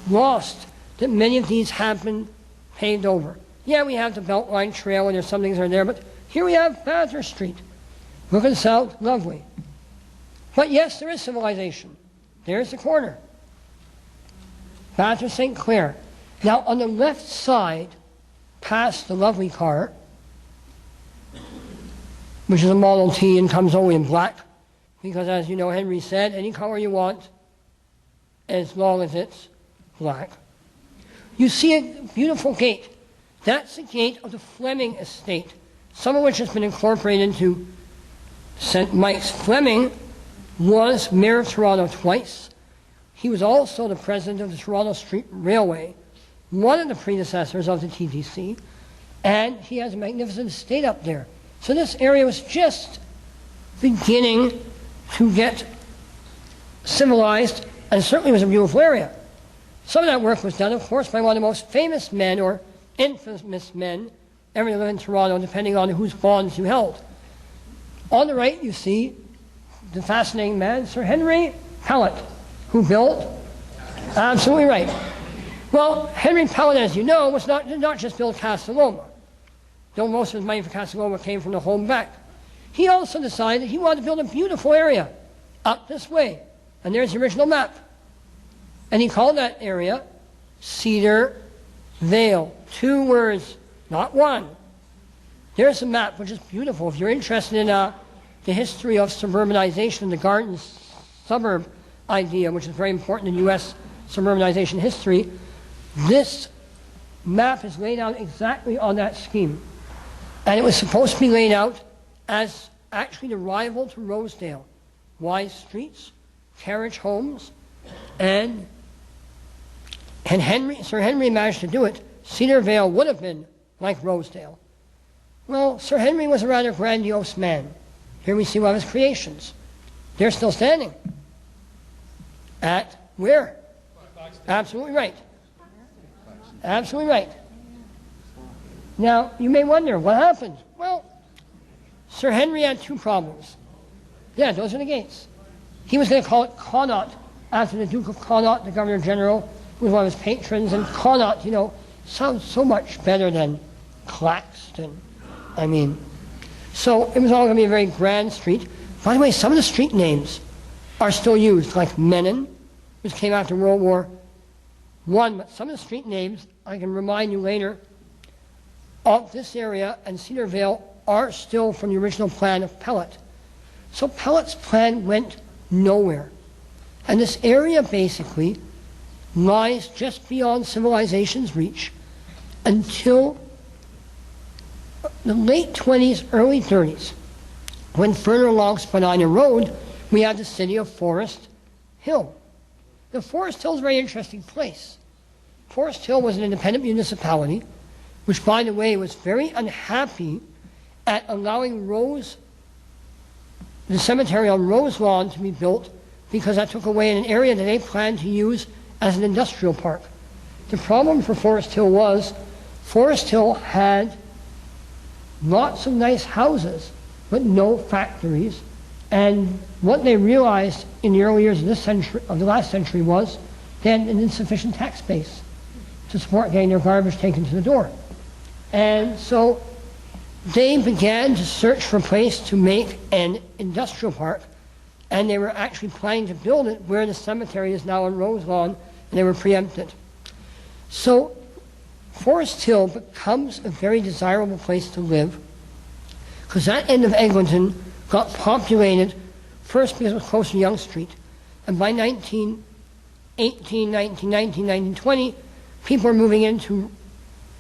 lost, that many of these have been paved over. Yeah, we have the Beltline Trail, and there's some things that are there, but here we have Bathurst Street. Looking south, lovely. But yes, there is civilization. There's the corner. Bathurst St. Clair. Now, on the left side, past the lovely car, which is a Model T and comes only in black, because as you know, Henry said, any color you want, as long as it's black. You see a beautiful gate. That's the gate of the Fleming estate, some of which has been incorporated into St. Mike's. Fleming was mayor of Toronto twice. He was also the president of the Toronto Street Railway, one of the predecessors of the TTC, and he has a magnificent estate up there. So this area was just beginning to get civilized, and certainly was a beautiful area. Some of that work was done, of course, by one of the most famous men, or infamous men, ever to live in Toronto, depending on whose bonds you held. On the right, you see the fascinating man, Sir Henry Pellet, who built, absolutely right. Well, Henry Pellet, as you know, did not just build Casa Loma, though most of his money for Casa Loma came from the home back. He also decided that he wanted to build a beautiful area up this way. And there's the original map. And he called that area Cedar Vale. 2 words, not one. There's a map, which is beautiful. If you're interested in the history of suburbanization, the garden suburb idea, which is very important in U.S. suburbanization history, this map is laid out exactly on that scheme. And it was supposed to be laid out as actually the rival to Rosedale. Wide streets, carriage homes, and Sir Henry managed to do it. Cedar Vale would have been like Rosedale. Well, Sir Henry was a rather grandiose man. Here we see one of his creations. They're still standing. At where? Absolutely right. Absolutely right. Now, you may wonder, what happened? Well, Sir Henry had 2 problems. Yeah, those are the gates. He was going to call it Connaught, after the Duke of Connaught, the Governor General, who was one of his patrons. And Connaught, you know, sounds so much better than Claxton. So it was all going to be a very grand street. By the way, some of the street names are still used, like Menin, which came after World War I. But some of the street names, I can remind you later, of this area and Cedar Vale are still from the original plan of Pellet. So Pellet's plan went nowhere. And this area basically lies just beyond civilization's reach until the late 20s, early 30s, when further along Spadina Road, we had the city of Forest Hill. Now, Forest Hill is a very interesting place. Forest Hill was an independent municipality, which, by the way, was very unhappy at allowing the cemetery on Rose Lawn to be built, because that took away an area that they planned to use as an industrial park. The problem for Forest Hill was Forest Hill had lots of nice houses, but no factories. And what they realized in the early years of the last century was they had an insufficient tax base to support getting their garbage taken to the door. And so they began to search for a place to make an industrial park, and they were actually planning to build it where the cemetery is now on Rose Lawn, and they were preempted. So Forest Hill becomes a very desirable place to live, because that end of Eglinton got populated first because it was close to Yonge Street, and by 1918, 1919, 1920, people were moving into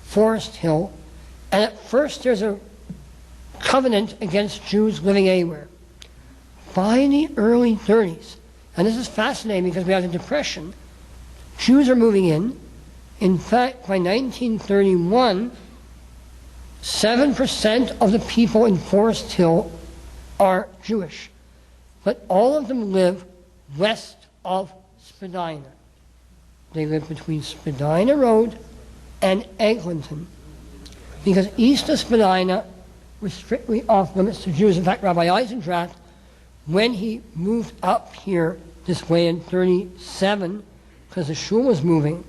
Forest Hill, and at first there's a covenant against Jews living anywhere. By the early 30s, and this is fascinating because we have the Depression, Jews are moving in. In fact, by 1931, 7% of the people in Forest Hill are Jewish, but all of them live west of Spadina. They live between Spadina Road and Eglinton. because east of Spadina was strictly off limits to Jews. In fact, Rabbi Eisendrath, when he moved up here this way in 37, because the shul was moving,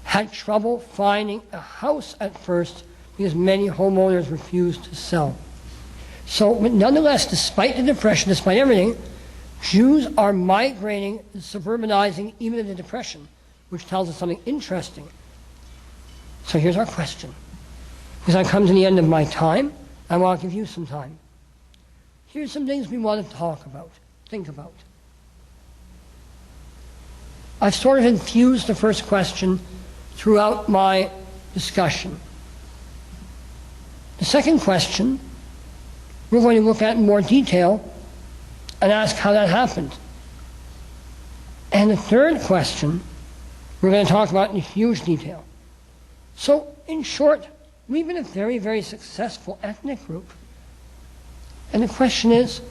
had trouble finding a house at first because many homeowners refused to sell. So, but nonetheless, despite the Depression, despite everything, Jews are migrating, suburbanizing even in the Depression, which tells us something interesting. So here's our question. Because I've come to the end of my time, I want to give you some time. Here's some things we want to talk about, think about. I've sort of infused the first question throughout my discussion. The second question, we're going to look at in more detail and ask how that happened. And the third question, we're going to talk about in huge detail. So, in short, we've been a very, very successful ethnic group. And the question is,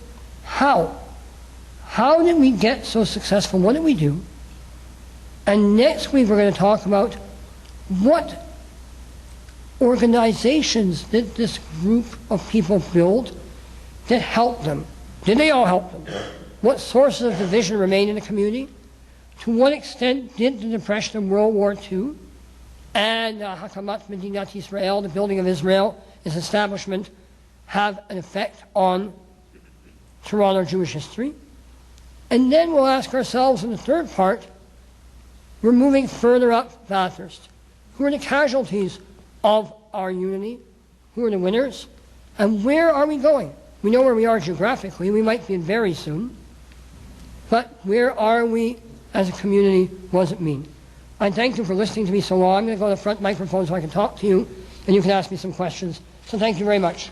how? How did we get so successful? What did we do? And next week we're going to talk about what organizations did this group of people build that helped them. Did they all help them? What sources of division remain in the community? To what extent did the Depression and World War II and Hakamat Medinat Israel, the building of Israel, its establishment, have an effect on Toronto Jewish history? And then we'll ask ourselves in the third part, we're moving further up Bathurst. Who are the casualties of our unity? Who are the winners? And where are we going? We know where we are geographically. We might be very soon. But where are we as a community? What does it mean? I thank you for listening to me so long. I'm going to go to the front microphone so I can talk to you, and you can ask me some questions. So thank you very much.